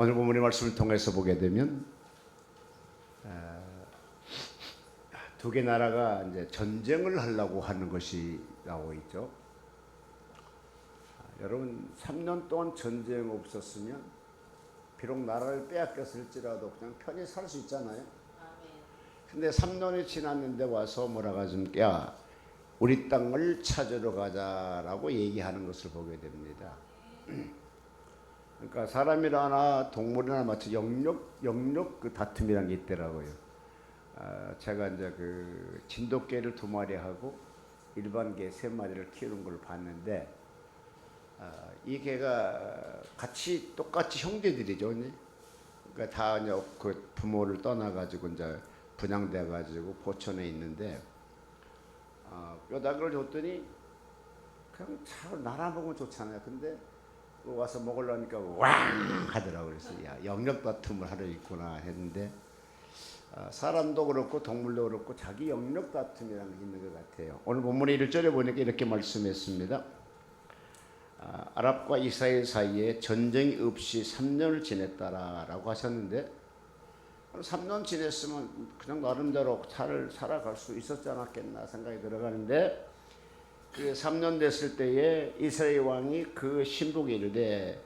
오늘 본문의 말씀을 통해서 보게 되면 두 개 나라가 이제 전쟁을 하려고 하는 것이 나오고 있죠. 여러분 3년 동안 전쟁 없었으면 비록 나라를 빼앗겼을지라도 그냥 편히 살 수 있잖아요. 근데 3년이 지났는데 와서 뭐라고 하면 야 우리 땅을 찾으러 가자라고 얘기하는 것을 보게 됩니다. 그러니까 사람이나 동물이나 마치 영역 그 다툼이라는 게 있더라고요. 제가 이제 그 진돗개를 2마리 하고 일반 개 3마리를 키우는 걸 봤는데 이 개가 같이 똑같이 형제들이죠. 그러니까 다 이제 그 부모를 떠나가지고 이제 분양돼가지고 포천에 있는데 뼈다귀를 줬더니 그냥 잘 날아먹으면 좋잖아요. 근데 와서 먹으려니까 왕 하더라고요. 그래서 야 영역 다툼을 하려 있구나 했는데 사람도 그렇고 동물도 그렇고 자기 영역 다툼이라는 게 있는 것 같아요. 오늘 본문의 1절에 보니까 이렇게 말씀했습니다. 아랍과 이스라엘 사이에 전쟁이 없이 3년을 지냈다라고 하셨는데 3년 지냈으면 그냥 나름대로 잘 살아갈 수 있었지 않았겠나 생각이 들어가는데 그 3년 됐을 때에 이스라엘 왕이 그 신복에 이르되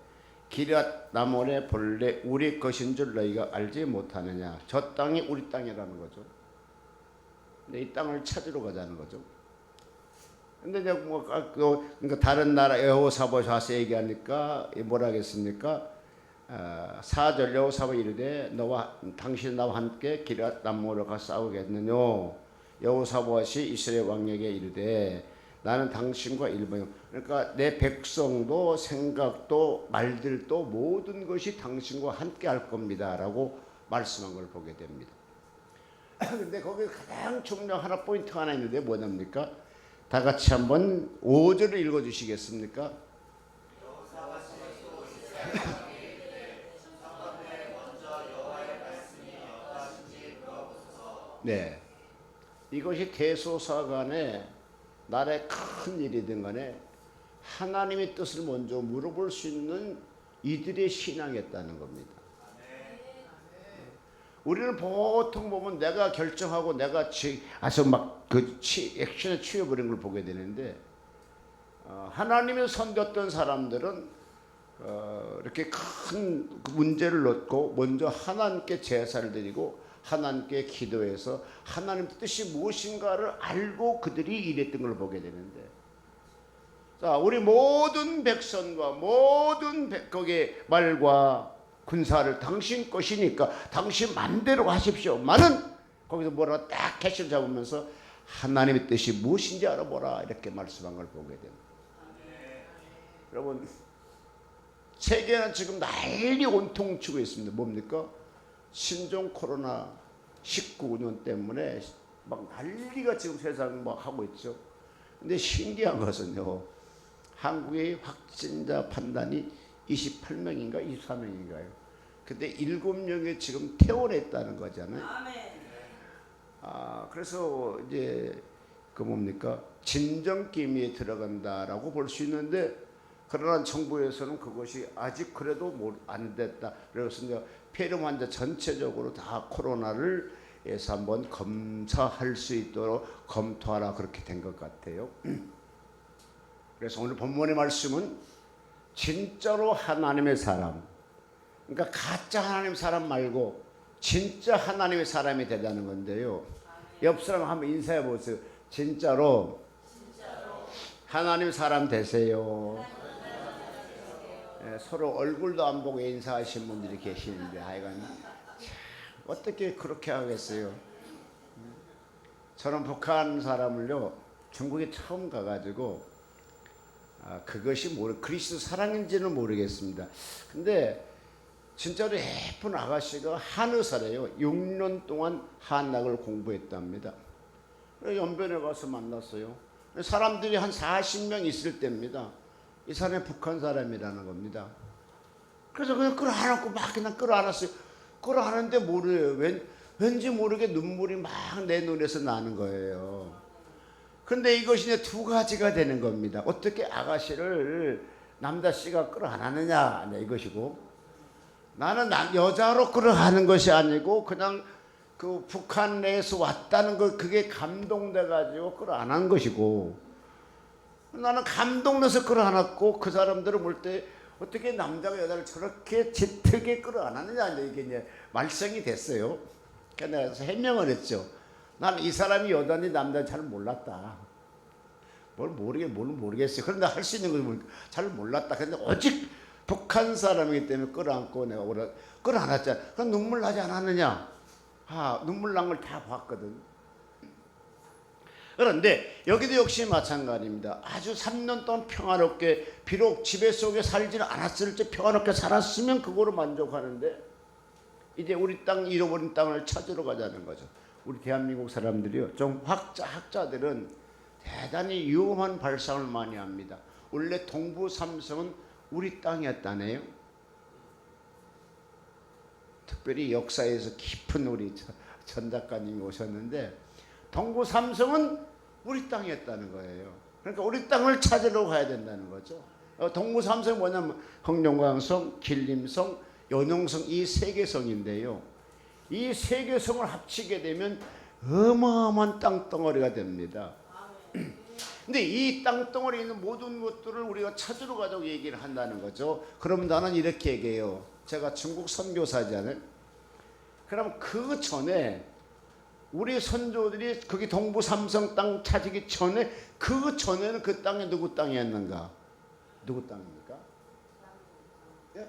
기럇 나몬의 본래 우리 것인 줄 너희가 알지 못하느냐. 저 땅이 우리 땅이라는 거죠. 근데 이 땅을 찾으러 가자는 거죠. 근데 이제 그러니까 다른 나라 여호사밧 와서 얘기하니까 뭐라 하겠습니까? 4절 여호사밧 이르되 너와 당신 나와 함께 기럇 나몬으로 가 싸우겠느냐. 여호사밧이 이스라엘 왕에게 이르되 나는 당신과 일본이요. 그러니까 내 백성도 생각도 말들도 모든 것이 당신과 함께 할 겁니다 라고 말씀한 걸 보게 됩니다. 근데 거기 가장 중요한 하나 포인트가 하나 있는데 뭐랍니까? 다 같이 한번 5절을 읽어 주시겠습니까? 네, 이것이 대소사간에 나라의 큰 일이든 간에 하나님의 뜻을 먼저 물어볼 수 있는 이들의 신앙이었다는 겁니다. 우리는 보통 보면 내가 결정하고 내가 아주 막 그 액션에 취해버린 걸 보게 되는데 하나님의 선택했던 사람들은 이렇게 큰 문제를 놓고 먼저 하나님께 제사를 드리고 하나님께 기도해서 하나님 뜻이 무엇인가를 알고 그들이 일했던 걸 보게 되는데 자 우리 모든 백성과 모든 거기에 말과 군사를 당신 것이니까 당신 맘대로 하십시오. 많은 거기서 뭐라고 딱 캐치를 잡으면서 하나님의 뜻이 무엇인지 알아보라 이렇게 말씀한 걸 보게 됩니다. 여러분 세계는 지금 난리 온통 치고 있습니다. 뭡니까? 신종 코로나 19년 때문에 막 난리가 지금 세상 막 하고 있죠. 근데 신기한 것은요. 한국의 확진자 판단이 28명인가 24명인가요? 근데 7명이 지금 퇴원했다는 거잖아요. 그래서 이제 그 뭡니까? 진정기미에 들어간다라고 볼 수 있는데 그러나 정부에서는 그것이 아직 그래도 안 됐다. 그래서 이제 폐렴 환자 전체적으로 다 코로나를 해서 한번 검사할 수 있도록 검토하라 그렇게 된 것 같아요. 그래서 오늘 본문의 말씀은 진짜로 하나님의 사람, 그러니까 가짜 하나님 사람 말고 진짜 하나님의 사람이 되자는 건데요. 옆 사람 한번 인사해 보세요. 진짜로 하나님 사람 되세요. 서로 얼굴도 안 보고 인사하신 분들이 계시는데 하여간 어떻게 그렇게 하겠어요. 저는 북한 사람을요 중국에 처음 가가지고 그것이 그리스도 사랑인지는 모르겠습니다. 근데 진짜로 예쁜 아가씨가 한의사래요. 6년 동안 한약을 공부했답니다. 연변에 가서 만났어요. 사람들이 한 40명 있을 때입니다. 이 사람이 북한 사람이라는 겁니다. 그래서 그냥 끌어안았고 막 그냥 끌어안았어요. 끌어안았는데 모르요. 왠지 모르게 눈물이 막 내 눈에서 나는 거예요. 근데 이것이 이제 2가지가 되는 겁니다. 어떻게 아가씨를 남자씨가 끌어안았느냐 이것이고 나는 여자로 끌어가는 것이 아니고 그냥 그 북한 내에서 왔다는 거 그게 감동돼 가지고 끌어 안 한 것이고, 나는 감동돼서 끌어 안았고 그 사람들을 볼 때 어떻게 남자가 여자를 저렇게 짙게 끌어 안았느냐, 이게 이제 말썽이 됐어요. 그러니까 내가 해명을 했죠. 나는 이 사람이 여자인지 남자인지 잘 몰랐다. 뭘 모르겠어요. 그런데 할 수 있는 걸 잘 몰랐다. 근데 오직 북한 사람이기 때문에 끌어안고 내가 끌어안았잖아. 그럼 눈물 나지 않았느냐? 눈물 난 걸 다 봤거든. 그런데 여기도 역시 마찬가지입니다. 아주 3년 동안 평화롭게, 비록 지배 속에 살지는 않았을지 평화롭게 살았으면 그거로 만족하는데, 이제 우리 땅, 잃어버린 땅을 찾으러 가자는 거죠. 우리 대한민국 사람들이요, 좀 학자들은 대단히 위험한 발상을 많이 합니다. 원래 동부 삼성은 우리 땅이었다네요. 특별히 역사에서 깊은 우리 전 작가님이 오셨는데, 동부 삼성은 우리 땅이었다는 거예요. 그러니까 우리 땅을 찾으러 가야 된다는 거죠. 동부 삼성이 뭐냐면 흑룡강성, 길림성, 연용성, 이 세 개 성인데요. 이 세 개 성을 합치게 되면 어마어마한 땅덩어리가 됩니다. 근데 이 땅덩어리에 있는 모든 것들을 우리가 찾으러 가자고 얘기를 한다는 거죠. 그럼 나는 이렇게 얘기해요. 제가 중국 선교사잖아요. 그럼 그 전에 우리 선조들이 거기 동부 삼성 땅 찾기 전에, 그 전에는 그 땅이 누구 땅이었는가? 누구 땅입니까? 예?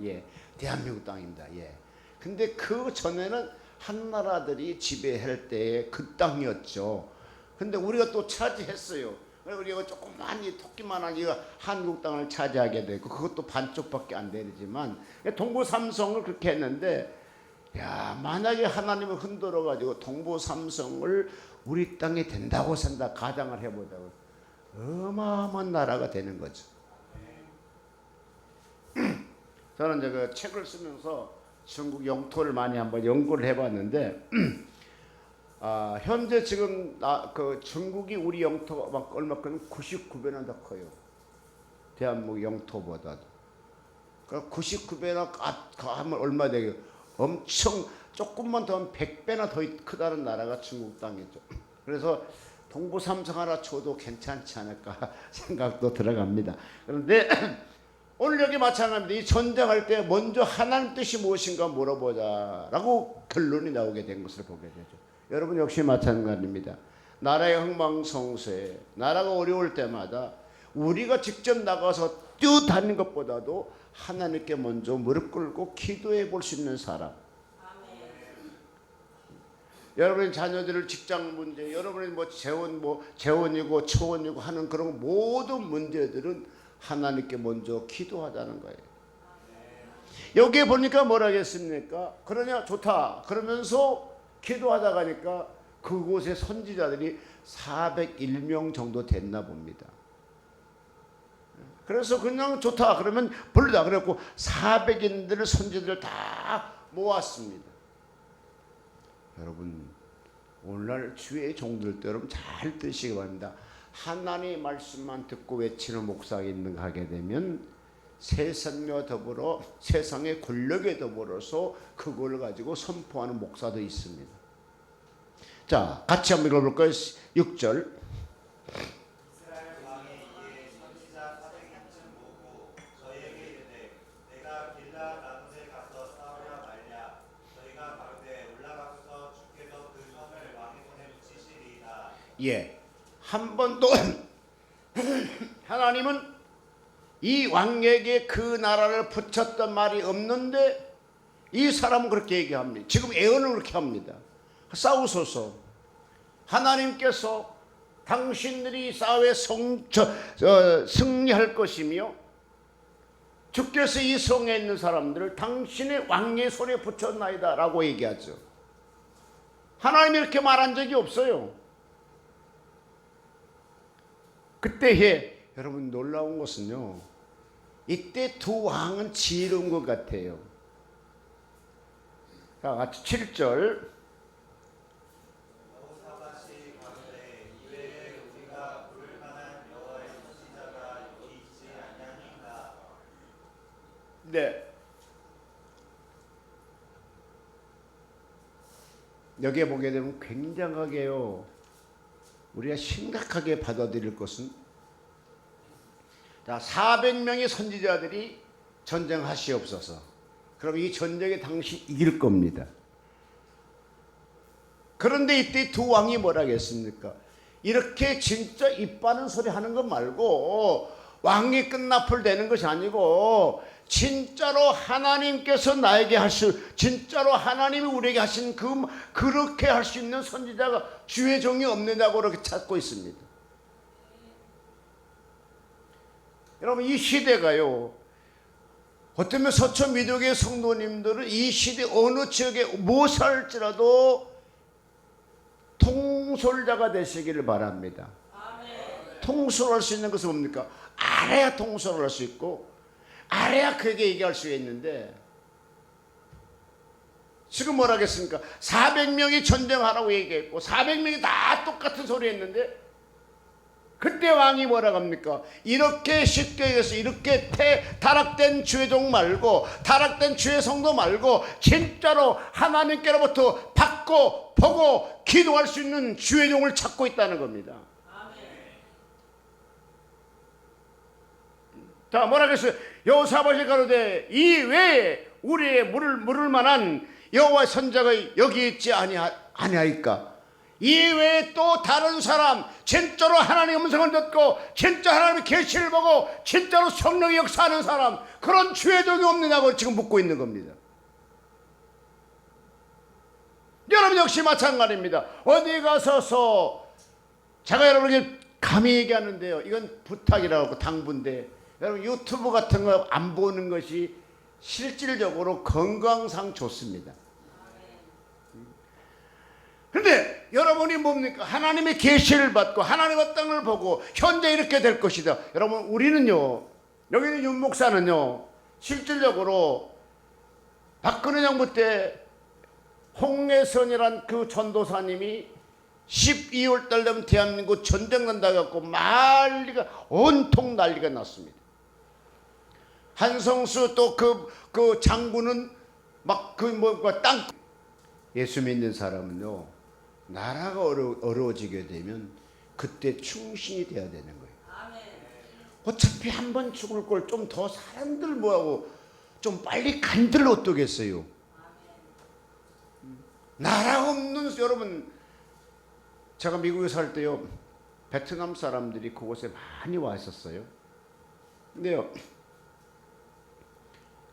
예, 대한민국 땅입니다. 예. 근데 그 전에는 한나라들이 지배할 때의 그 땅이었죠. 근데 우리가 또 차지했어요. 우리가 조그만 토끼만한 이 한국 땅을 차지하게 되고, 그것도 반쪽밖에 안 되지만 동부 삼성을 그렇게 했는데, 야, 만약에 하나님을 흔들어 가지고 동부 삼성을 우리 땅에 된다고 산다 가정을 해보자고, 어마어마한 나라가 되는 거죠. 저는 이제 그 책을 쓰면서 중국 영토를 많이 한번 연구를 해봤는데, 현재 지금 그 중국이 우리 영토가 막 얼마큼 99배나 더 커요. 대한민국 영토보다도. 그 99배나 하면 얼마 되게요? 엄청, 조금만 더 하면 100배나 더 크다는 나라가 중국 땅이죠. 그래서 동부 삼성 하나 쳐도 괜찮지 않을까 생각도 들어갑니다. 그런데 오늘 여기 마찬가지입니다. 이 전쟁할 때 먼저 하나님 뜻이 무엇인가 물어보자라고 결론이 나오게 된 것을 보게 되죠. 여러분 역시 마찬가지입니다. 나라의 흥망성쇠, 나라가 어려울 때마다 우리가 직접 나가서 뛰어다니는 것보다도 하나님께 먼저 무릎 꿇고 기도해 볼 수 있는 사람. 여러분의 자녀들을 직장 문제, 여러분의 재원이고 초원이고 하는 그런 모든 문제들은 하나님께 먼저 기도하자는 거예요. 여기에 보니까 뭐라 하겠습니까? 그러냐, 좋다. 그러면서 기도하다 가니까 그곳의 선지자들이 401명 정도 됐나 봅니다. 그래서 그냥 좋다 그러면 부르다 그랬고 400인들을 선지자들을 다 모았습니다. 여러분 오늘날 주의 종들도 여러분 잘 듣시기 바랍니다. 하나님의 말씀만 듣고 외치는 목사가 있는가 하게 되면 세상과 더불어 세상의 권력에 더불어서 그걸 가지고 선포하는 목사도 있습니다. 자, 같이 한번 읽어볼까요? 6절. 예, 한 번도 하나님은 이 왕에게 그 나라를 붙였던 말이 없는데 이 사람은 그렇게 얘기합니다. 지금 예언을 그렇게 합니다. 싸우소서. 하나님께서 당신들이 싸움에 승리할 것이며 주께서 이 성에 있는 사람들을 당신의 왕의 손에 붙였나이다 라고 얘기하죠. 하나님이 이렇게 말한 적이 없어요. 그때에 여러분 놀라운 것은요, 이때 두 왕은 지혜로운 것 같아요. 자, 같이 7절. 네, 여기에 보게 되면 굉장하게요, 우리가 심각하게 받아들일 것은, 자, 400명의 선지자들이 전쟁하시옵소서. 그럼 이 전쟁에 당시 이길 겁니다. 그런데 이때 두 왕이 뭐라 하겠습니까? 이렇게 진짜 입 바른 소리 하는 것 말고 왕이 끝나풀 되는 것이 아니고 진짜로 하나님께서 나에게 진짜로 하나님이 우리에게 하신 그렇게 할 수 있는 선지자가 주의 종이 없느냐고 그렇게 찾고 있습니다. 여러분, 이 시대가요, 어쩌면 서초 미도교의 성도님들은 이 시대 어느 지역에 무엇을 할지라도 통솔자가 되시기를 바랍니다. 아멘. 통솔할 수 있는 것은 뭡니까? 알아야 통솔을 할 수 있고 알아야 그에게 얘기할 수 있는데, 지금 뭐라 하겠습니까? 400명이 전쟁하라고 얘기했고 400명이 다 똑같은 소리 했는데, 그때 왕이 뭐라고 합니까? 이렇게 쉽게 얘기해서 이렇게 타락된 주의 종 말고 타락된 주의 성도 말고 진짜로 하나님께로부터 받고 보고 기도할 수 있는 주의 종을 찾고 있다는 겁니다. 자, 뭐라 그랬어요? 여호사밧이 가로되 이 외에 우리의 물을 만한 여호와의 선자가 여기 있지 아니하이까? 이 외에 또 다른 사람, 진짜로 하나님의 음성을 듣고 진짜 하나님의 계시를 보고 진짜로 성령의 역사하는 사람, 그런 주의 종이 없느냐고 지금 묻고 있는 겁니다. 여러분 역시 마찬가지입니다. 어디 가서서 제가 여러분에게 감히 얘기하는데요, 이건 부탁이라고, 당부인데, 여러분 유튜브 같은 거 안 보는 것이 실질적으로 건강상 좋습니다. 그런데 여러분이 뭡니까? 하나님의 계시를 받고 하나님의 땅을 보고 현재 이렇게 될 것이다. 여러분, 우리는요, 여기는 윤 목사는요, 실질적으로 박근혜 정부 때 홍해선이란 그 전도사님이 12월 달 되면 대한민국 전쟁 난다 갖고 온통 난리가 났습니다. 한성수 또 그 장군은 막 땅, 예수 믿는 사람은요, 나라가 어려워지게 되면 그때 충신이 돼야 되는 거예요. 아멘. 어차피 한 번 죽을 걸 좀 더 사람들 뭐하고 좀 빨리 간들 어떠겠어요. 아멘. 나라 없는, 여러분, 제가 미국에 살 때요, 베트남 사람들이 그곳에 많이 와 있었어요. 근데요,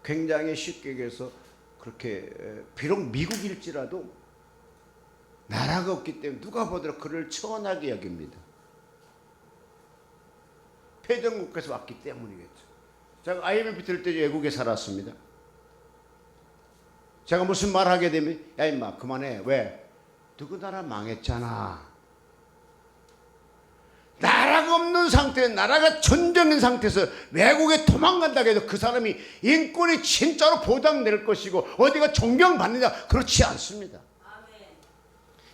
굉장히 쉽게 얘기해서 그렇게, 비록 미국일지라도 나라가 없기 때문에 누가 보더라도 그를 천하게 여깁니다. 패전국에서 왔기 때문이겠죠. 제가 IMF 들 때 외국에 살았습니다. 제가 무슨 말 하게 되면, 야 임마 그만해. 왜? 누구 나라 망했잖아. 나라가 없는 상태, 나라가 전쟁인 상태에서 외국에 도망간다고 해도 그 사람이 인권이 진짜로 보장될 것이고 어디가 존경받느냐? 그렇지 않습니다.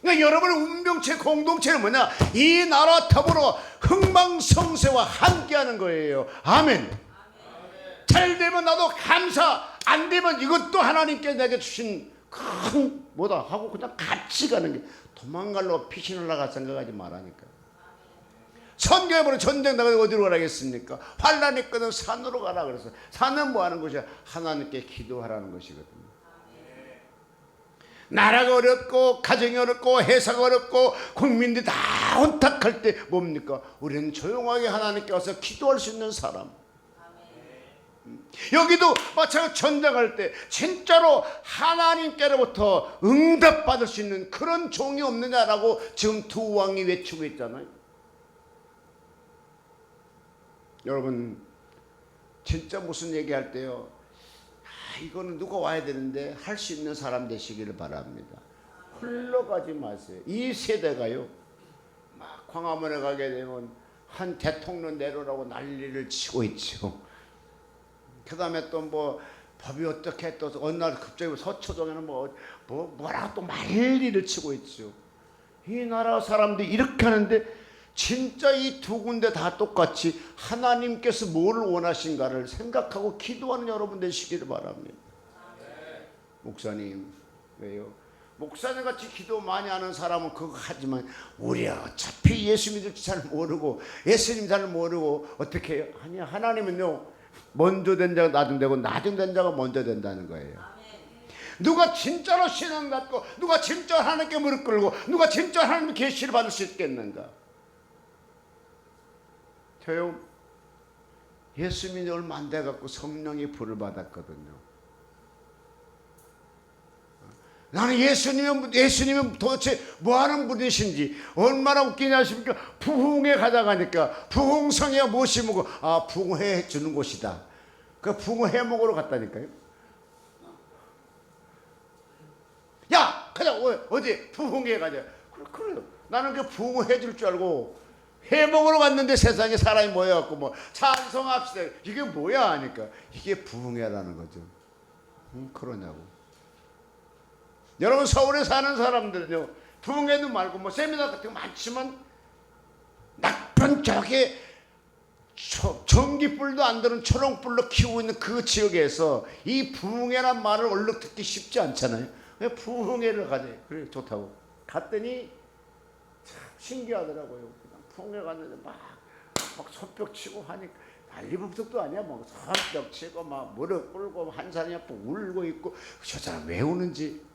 그러니까 여러분의 운명체 공동체는 뭐냐? 이 나라 더불어 흥망성쇠와 함께하는 거예요. 아멘. 잘 되면 나도 감사, 안 되면 이것도 하나님께 내게 주신 큰 뭐다 하고 그냥 같이 가는 게, 도망갈로 피신을 나가 생각하지 말라니까. 선교해 보는 전쟁 나가서 어디로 가라겠습니까? 환란이 있거든 산으로 가라 그래서. 산은 뭐 하는 것이야? 하나님께 기도하라는 것이거든요. 나라가 어렵고 가정이 어렵고 회사가 어렵고 국민들이 다 혼탁할 때 뭡니까? 우리는 조용하게 하나님께 와서 기도할 수 있는 사람. 여기도 마찬가지로 전쟁할 때 진짜로 하나님께로부터 응답받을 수 있는 그런 종이 없느냐라고 지금 두 왕이 외치고 있잖아요. 여러분, 진짜 무슨 얘기할 때요, 이거는 누가 와야 되는데 할 수 있는 사람 되시기를 바랍니다. 흘러가지 마세요. 이 세대가요, 막 광화문에 가게 되면 한 대통령 내로라고 난리를 치고 있죠. 그 다음에 또 뭐 법이 어떻게 또 어느 날 갑자기 서초동에는 뭐라고 또 난리를 치고 있죠. 이 나라 사람들이 이렇게 하는데 진짜 이 두 군데 다 똑같이 하나님께서 뭘 원하신가를 생각하고 기도하는 여러분 되시기를 바랍니다. 목사님, 왜요? 목사님 같이 기도 많이 하는 사람은 그거 하지만 우리 어차피 예수 믿을지 잘 모르고 예수님 잘 모르고 어떻게 해요? 아니야. 하나님은요 먼저 된 자가 나중되고 나중된 자가 먼저 된다는 거예요. 누가 진짜로 신앙 갖고 누가 진짜 하나님께 무릎 꿇고 누가 진짜 하나님의 계시를 받을 수 있겠는가? 저요 예수 믿는 얼마 안 돼 갖고 성령이 불을 받았거든요. 나는 예수님은 도대체 뭐하는 분이신지 얼마나 웃기냐 싶으니까 부흥회 가다 가니까 부흥성에 모시고 부흥회 주는 곳이다. 그 부흥회 먹으러 갔다니까요. 야 가자 어디 부흥회 가자. 그래요. 나는 그 부흥회 줄 줄 알고 회 먹으러 갔는데 세상에 사람이 모여갖고 뭐 찬송합시다. 이게 뭐야 하니까 이게 부흥회라는 거죠. 그러냐고. 여러분 서울에 사는 사람들은요 부흥회도 말고 뭐 세미나 같은 거 많지만 나쁜 저게 전기불도 안 드는 초롱불로 키우고 있는 그 지역에서 이 부흥회란 말을 얼른 듣기 쉽지 않잖아요. 왜 부흥회를 가지? 그래 좋다고 갔더니 참 신기하더라고요. 그냥 부흥회 갔는데 막 손뼉 치고 하니까 난리북석도 아니야. 뭐 손뼉 치고 막 무릎 꿇고 한 사람이 울고 있고 저 사람 왜 우는지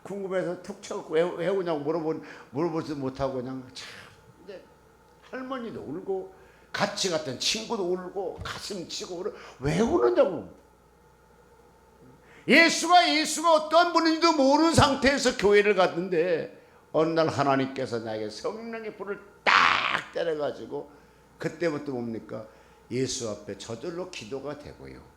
궁금해서 툭 쳐갖고 왜 우냐고 물어보지도 못하고 그냥 참. 근데 할머니도 울고 같이 갔던 친구도 울고 가슴 치고 왜 우느냐고. 예수가 어떤 분인지도 모르는 상태에서 교회를 갔는데 어느 날 하나님께서 나에게 성령의 불을 딱 때려가지고 그때부터 뭡니까? 예수 앞에 저절로 기도가 되고요.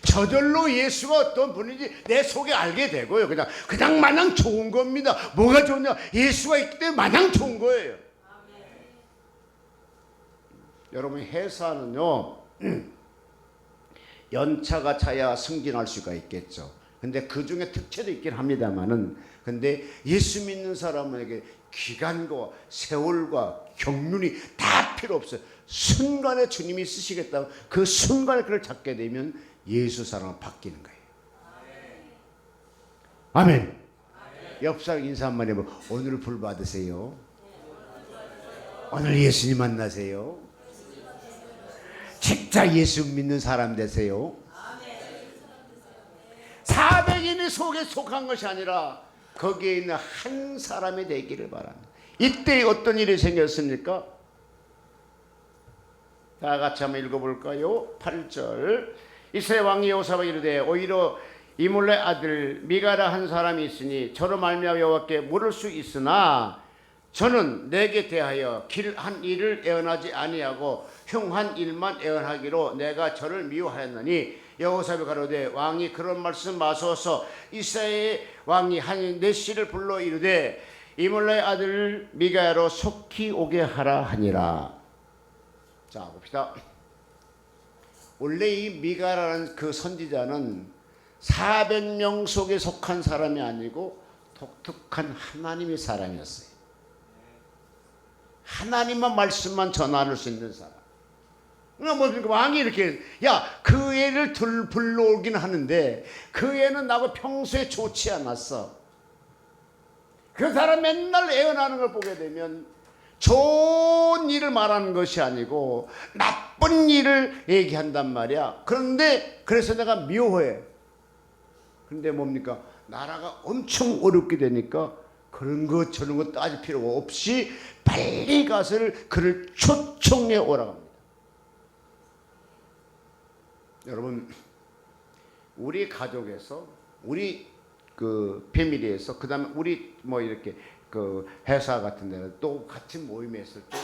저절로 예수가 어떤 분인지 내 속에 알게 되고요. 그냥 마냥 좋은 겁니다. 뭐가 좋냐? 예수가 있기 때문에 마냥 좋은 거예요. 여러분 회사는요 연차가 차야 승진할 수가 있겠죠. 근데 그 중에 특채도 있긴 합니다만은 근데 예수 믿는 사람에게 기간과 세월과 경륜이 다 필요 없어요. 순간에 주님이 쓰시겠다고 그 순간에 그를 찾게 되면 예수 사랑은 바뀌는 거예요. 아멘. 옆 사람 인사 한번 해보. 오늘 불 받으세요. 오늘 예수님 만나세요. 진짜 예수 믿는 사람 되세요. 400인의 속에 속한 것이 아니라 거기에 있는 한 사람이 되기를 바랍니다. 이때 어떤 일이 생겼습니까? 다 같이 한번 읽어볼까요? 8절 이스라엘 왕 여호사밧이 이르되 오히려 이물레 아들 미가라 한 사람이 있으니 저로 말미암아 여호와께 물을 수 있으나 저는 내게 대하여 길 한 일을 애언하지 아니하고 흉한 일만 애언하기로 내가 저를 미워하였느니 여호사밧이 가로되 왕이 그런 말씀 마소서. 이스라엘 왕이 한 내시를 불러 이르되 이물레 아들 미가야로 속히 오게 하라 하니라. 자 봅시다. 원래 이 미가라는 그 선지자는 400명 속에 속한 사람이 아니고 독특한 하나님의 사람이었어요. 하나님만 말씀만 전할 수 있는 사람. 그러니까 왕이 이렇게 그 애를 불러오긴 하는데 그 애는 나하고 평소에 좋지 않았어. 그 사람 맨날 애언하는 걸 보게 되면 좋은 일을 말하는 것이 아니고 나쁜 일을 얘기한단 말이야. 그래서 내가 미워해. 근데 뭡니까? 나라가 엄청 어렵게 되니까 그런 것 저런 것 따질 필요가 없이 빨리 가서 그를 초청해 오라고 합니다. 여러분 우리 가족에서 우리 그 패밀리에서 그다음에 우리 뭐 이렇게 그 회사 같은 데는 또 같은 모임에 있을 때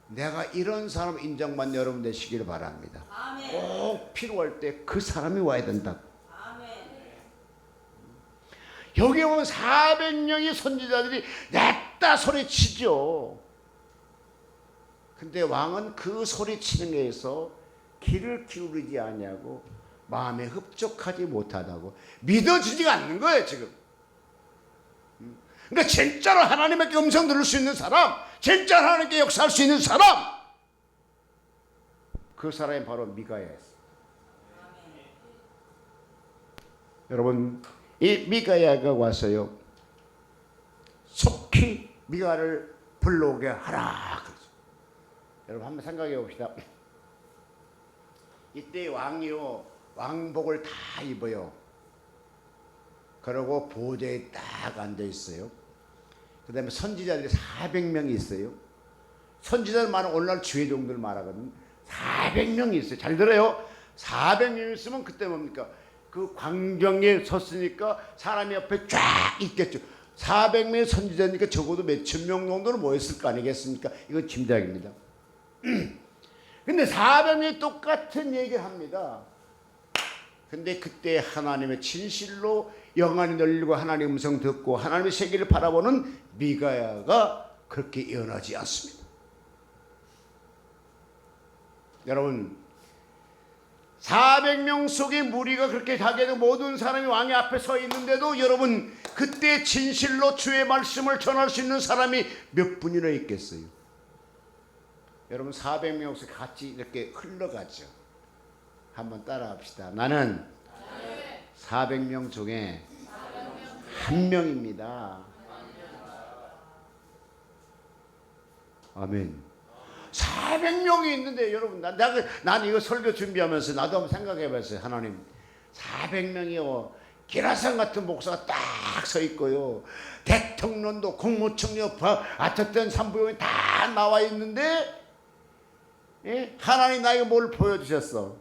내가 이런 사람 인정받는 여러분 되시기를 바랍니다. 아멘. 꼭 필요할 때 그 사람이 와야 된다. 아멘. 여기 오면 400명의 선지자들이 냈다 소리치죠. 근데 왕은 그 소리치는 데에서 귀를 기울이지 아니하고 마음에 흡족하지 못하다고 믿어지지가 않는 거예요 지금. 그러니까 진짜로 하나님께 음성 들을 수 있는 사람, 진짜 하나님께 역사할 수 있는 사람, 그 사람이 바로 미가야였어요. 여러분, 이 미가야가 와서요, 속히 미가를 불러오게 하라. 그러죠. 여러분 한번 생각해 봅시다. 이때 왕이요, 왕복을 다 입어요. 그러고 보좌에 딱 앉아 있어요. 그 다음에 선지자들이 400명이 있어요. 선지자들 말은 오늘날 주회종들 말하거든. 400명이 있어요. 잘 들어요. 400명이 있으면 그때 뭡니까? 그 광경에 섰으니까 사람이 옆에 쫙 있겠죠. 400명의 선지자니까 적어도 몇천 명 정도는 모였을 거 아니겠습니까? 이건 짐작입니다. 근데 400명이 똑같은 얘기를 합니다. 근데 그때 하나님의 진실로 영안이 열리고 하나님의 음성 듣고 하나님의 세계를 바라보는 미가야가 그렇게 예언하지 않습니다. 여러분, 400명 속에 무리가 그렇게 가게 되고 모든 사람이 왕의 앞에 서 있는데도 여러분, 그때 진실로 주의 말씀을 전할 수 있는 사람이 몇 분이나 있겠어요? 여러분, 400명 속에 같이 이렇게 흘러가죠. 한번 따라합시다. 나는 400명 중에 한 명입니다. 아멘. 400명이 있는데 여러분, 난 이거 설교 준비하면서 나도 한번 생각해 봤어요. 하나님, 400명이요 기라상 같은 목사가 딱 서 있고요, 대통령도 국무총리 어쨌든 산부인이 다 나와 있는데, 예? 하나님 나에게 뭘 보여주셨어?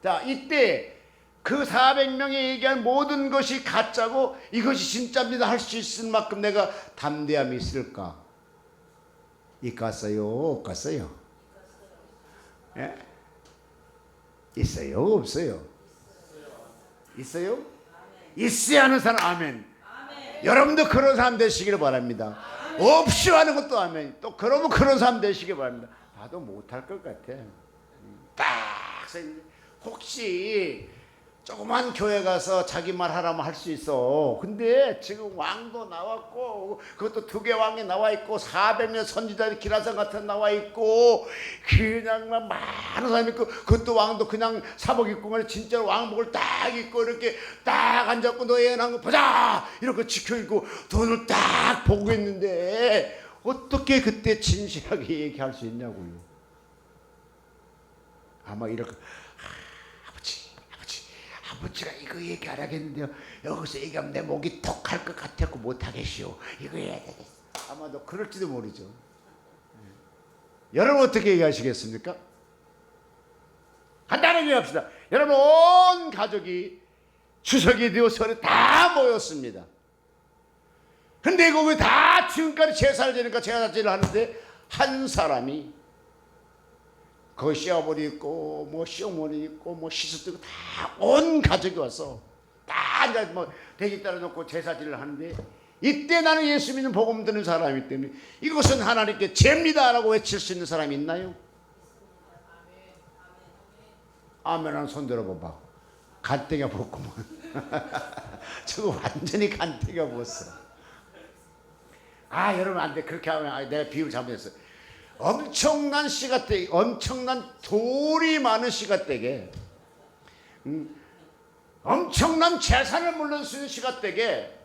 자, 이때 그 400명이 얘기한 모든 것이 가짜고 이것이 진짜입니다 할 수 있을 만큼 내가 담대함이 있을까? 있겠어요? 없겠어요? 예? 있어요? 없어요? 있어요? 있어야 하는 사람 아멘. 여러분도 그런 사람 되시기를 바랍니다. 없이 하는 것도 아멘. 또 그러면 그런 사람 되시기 바랍니다. 나도 못할 것 같아. 딱 혹시 조그만 교회 가서 자기 말 하라면 할 수 있어. 근데 지금 왕도 나왔고, 그것도 2개 왕이 나와 있고, 400명 선지자들이 기라상 같은 나와 있고, 그냥 막 많은 사람이 있고, 그것도 왕도 그냥 사복 입고 진짜로 왕복을 딱 입고 이렇게 딱 앉았고, 너 예언한 거 보자 이렇게 지켜 있고 돈을 딱 보고 있는데 어떻게 그때 진실하게 얘기할 수 있냐고요. 아마 이렇게, 아버지가 이거 얘기 안 하겠는데요, 여기서 얘기하면 내 목이 톡 할 것 같아서 못하겠시오, 이거 해야 되겠어. 아마도 그럴지도 모르죠. 여러분 어떻게 얘기하시겠습니까? 간단하게 얘기합시다. 여러분, 온 가족이 추석이 되어서 다 모였습니다. 근데 거기 다 지금까지 제사를 지니까 제사질을 하는데 한 사람이 그 시아버지 있고 뭐 시어머니 있고 뭐 시숙도 있고 다 온 가족이 와서 다 이제 뭐 대기 따라 놓고 제사질을 하는데, 이때 나는 예수 믿는 복음 듣는 사람이기 때문에 이것은 하나님께 죄입니다라고 외칠 수 있는 사람이 있나요? 아멘 하는 손 들어봐봐. 간땡이가 벗구만. 저거 완전히 간땡이가 벗어. 아, 여러분 안 돼. 그렇게 하면 내가 비유를 잘못했어. 엄청난 시가댁, 엄청난 돌이 많은 시가댁에 엄청난 재산을 물릴 수 있는 시가댁에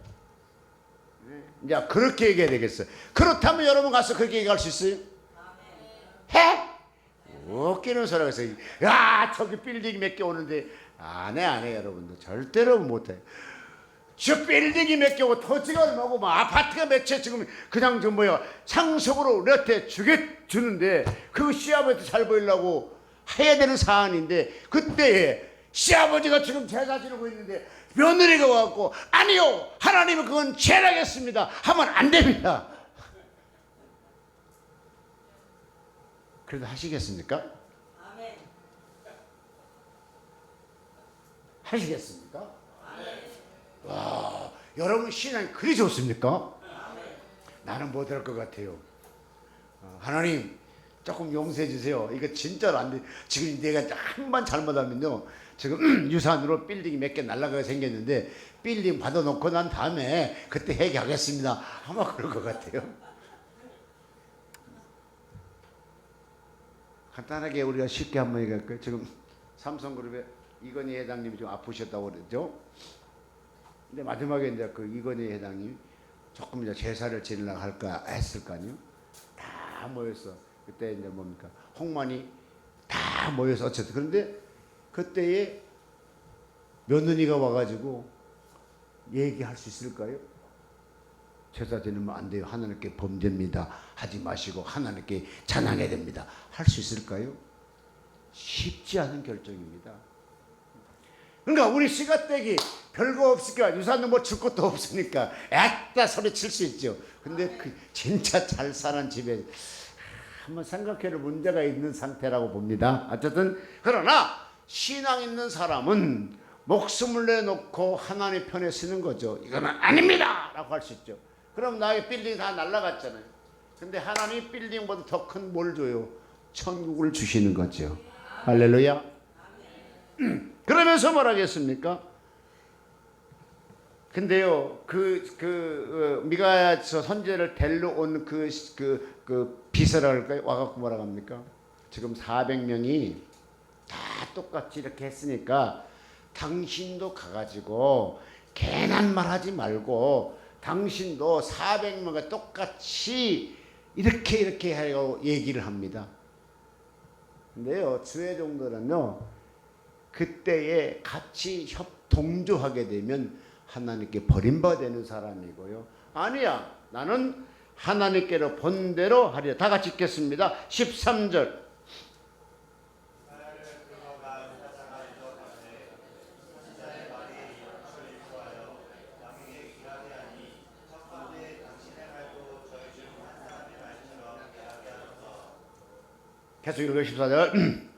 이제 그렇게 얘기해야 되겠어요. 그렇다면 여러분 가서 그렇게 얘기할 수 있어요? 해? 웃기는 소리가 있어요. 야, 저기 빌딩이 몇 개 오는데 안 해 여러분들. 절대로 못해. 저 빌딩이 몇 개고 토지가 얼마고 뭐 아파트가 몇 채 지금 그냥 좀 뭐야 상속으로 우리한테 주는데 그 시아버지 잘 보이려고 해야 되는 사안인데, 그때 시아버지가 지금 제사 지내고 있는데 며느리가 와갖고 아니요, 하나님은 그건 죄라겠습니다 하면 안 됩니다. 그래도 하시겠습니까? 아멘. 하시겠습니까? 아멘. 와, 여러분 신앙이 그리 좋습니까? 아멘. 나는 못할 것 같아요. 하나님 조금 용서해 주세요. 이거 진짜로 안 돼. 지금 내가 한 번 잘못하면요, 지금 유산으로 빌딩이 몇 개 날아가게 생겼는데 빌딩 받아놓고 난 다음에 그때 회개하겠습니다 아마 그럴 것 같아요. 간단하게 우리가 쉽게 한번 얘기할까요? 지금 삼성그룹의 이건희 회장님이 좀 아프셨다고 그러죠. 근데 마지막에 이제 그 이건희 회장이 조금 이제 제사를 지내려고 할까 했을 거 아니에요. 다 모였어. 그때 이제 뭡니까 홍만이 다 모여서 어쨌든 그런데 그때에 며느리가 와가지고 얘기할 수 있을까요? 제사 지내면 안 돼요. 하나님께 범죄입니다. 하지 마시고 하나님께 찬양해야 됩니다. 할 수 있을까요? 쉽지 않은 결정입니다. 그러니까 우리 시가댁이 별거 없으니까 유산도 뭐 줄 것도 없으니까 애따 소리 칠 수 있죠. 근데 그 진짜 잘 사는 집에 한번 생각해볼 문제가 있는 상태라고 봅니다. 어쨌든 그러나 신앙 있는 사람은 목숨을 내놓고 하나님 편에 서는 거죠. 이거는 아닙니다 라고 할 수 있죠. 그럼 나의 빌딩 다 날라갔잖아요. 근데 하나님 빌딩보다 더 큰 뭘 줘요? 천국을 주시는 거죠. 할렐루야. 그러면서 뭐라겠습니까? 근데요, 미가야서 선지자를 데려온 그 비서라 할까요? 와갖고 뭐라고 합니까? 지금 400명이 다 똑같이 이렇게 했으니까 당신도 가가지고 괜한 말 하지 말고 당신도 400명과 똑같이 이렇게 하고 얘기를 합니다. 근데요, 주의 종들은요, 그때에 같이 동조하게 되면 하나님께 버림받는 사람이고요. 아니야, 나는 하나님께로 본대로 하리라. 다 같이 읽겠습니다. 13절. 계속 읽어 14절.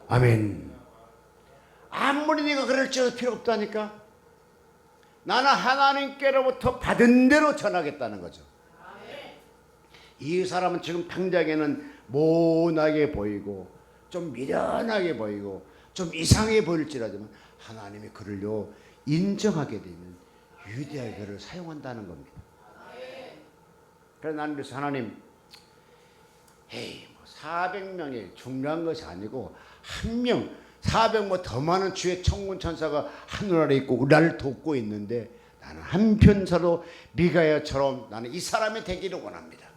아멘. 아무리 네가 그럴지라도 필요 없다니까. 나는 하나님께로부터 받은 대로 전하겠다는 거죠. 이 사람은 지금 당장에는 모나게 보이고 좀 미련하게 보이고 좀 이상해 보일지라도 하나님이 그를요 인정하게 되면 위대하게 그를 사용한다는 겁니다. 그래서 나는 그래서 하나님, 에이 400명이 중요한 것이 아니고 한 명, 400뭐 더 많은 주의 천군 천사가 하늘 아래 있고 나를 돕고 있는데 나는 한편서로 미가야처럼 나는 이 사람이 되기를 원합니다.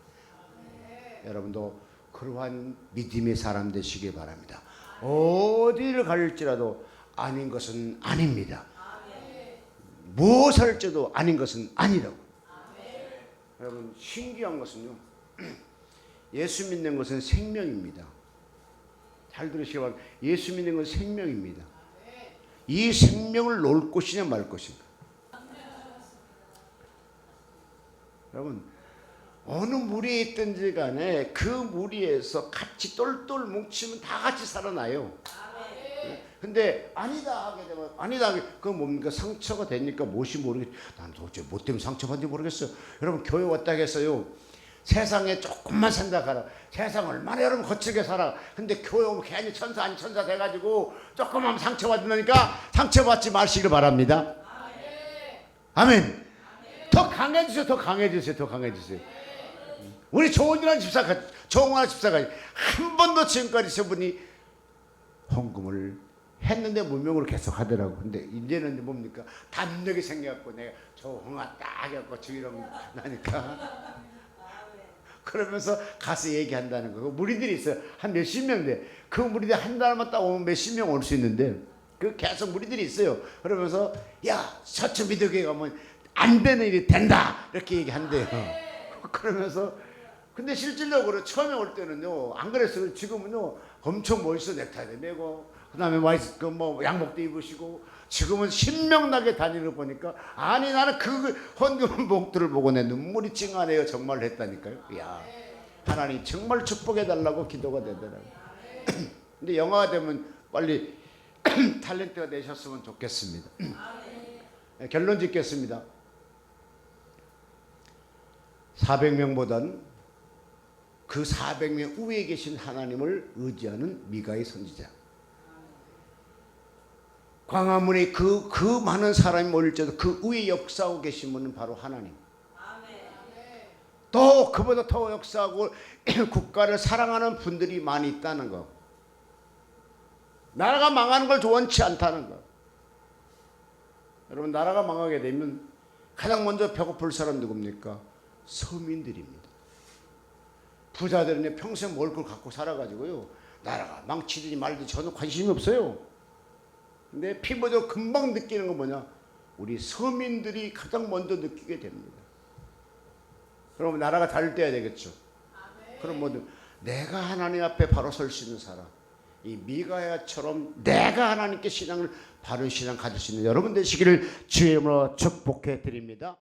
여러분도 그러한 믿음의 사람 되시기 바랍니다. 어디를 갈지라도 아닌 것은 아닙니다. 무엇을 할지도 아닌 것은 아니라고. 여러분 신기한 것은요, 예수 믿는 것은 생명입니다. 잘 들으시기 바랍니다. 예수 믿는 것은 생명입니다. 이 생명을 놓을 것이냐 말 것인가. 여러분 어느 무리에 있든지 간에 그 무리에서 같이 똘똘 뭉치면 다 같이 살아나요. 근데 아니다 하게 되면 아니다 하게 그건 뭡니까? 상처가 되니까 무엇이 모르겠. 난 도대체 뭐 때문에 상처받는지 모르겠어요. 여러분 교회 왔다 했어요. 세상에 조금만 생각하라. 세상 얼마나 여러분 거칠게 살아. 근데 교회 오면 괜히 천사 아닌 천사 돼가지고 조금만 상처받으니까 상처받지 마시길 바랍니다. 아멘. 더 강해지세요. 더 강해지세요. 더 강해지세요. 우리 조은이라는 집사가 조은이라는 집사가 한 번도 지금까지 저분이 헌금을 했는데 무명으로 계속 하더라고. 근데 이제는 뭡니까? 담력이 생겨갖고 내가 저 홍아 딱 해갖고 주의로 나니까 그러면서 가서 얘기한다는 거. 무리들이 있어요. 한 몇십 명 돼. 그 무리들 한 달만 딱 오면 몇십 명 올 수 있는데 그 계속 무리들이 있어요. 그러면서 야 서초 미도교회 가면 안 되는 일이 된다 이렇게 얘기한대요. 그러면서 근데 실질적으로 처음에 올 때는요 안 그랬어요. 지금은요 엄청 멋있어. 넥타이도 메고 그다음에 뭐 양복도 입으시고 지금은 신명나게 다니는 거 보니까 아니 나는 그 헌금 봉투를 보고 내 눈물이 찡하네요. 정말 했다니까요. 야 하나님 정말 축복해달라고 기도가 되더라고요. 근데 영화가 되면 빨리 탤런트가 되셨으면 좋겠습니다. 결론 짓겠습니다. 400명보다는 그 400명 위에 계신 하나님을 의지하는 미가의 선지자. 광화문에 그 많은 사람이 모일지라도 그 위에 역사하고 계신 분은 바로 하나님. 또 그보다 더 역사하고 국가를 사랑하는 분들이 많이 있다는 거. 나라가 망하는 걸 원치 않다는 거. 여러분, 나라가 망하게 되면 가장 먼저 배고플 사람 누굽니까? 서민들입니다. 부자들은 평생 먹을 걸 갖고 살아가지고요, 나라가 망치든지 말든지 저는 관심이 없어요. 근데 피부적으로 금방 느끼는 건 뭐냐? 우리 서민들이 가장 먼저 느끼게 됩니다. 그럼 나라가 잘 돼야 되겠죠. 그럼 뭐 내가 하나님 앞에 바로 설 수 있는 사람, 이 미가야처럼 내가 하나님께 신앙을 바른 신앙 가질 수 있는 여러분 되시기를 주의 이름으로 축복해 드립니다.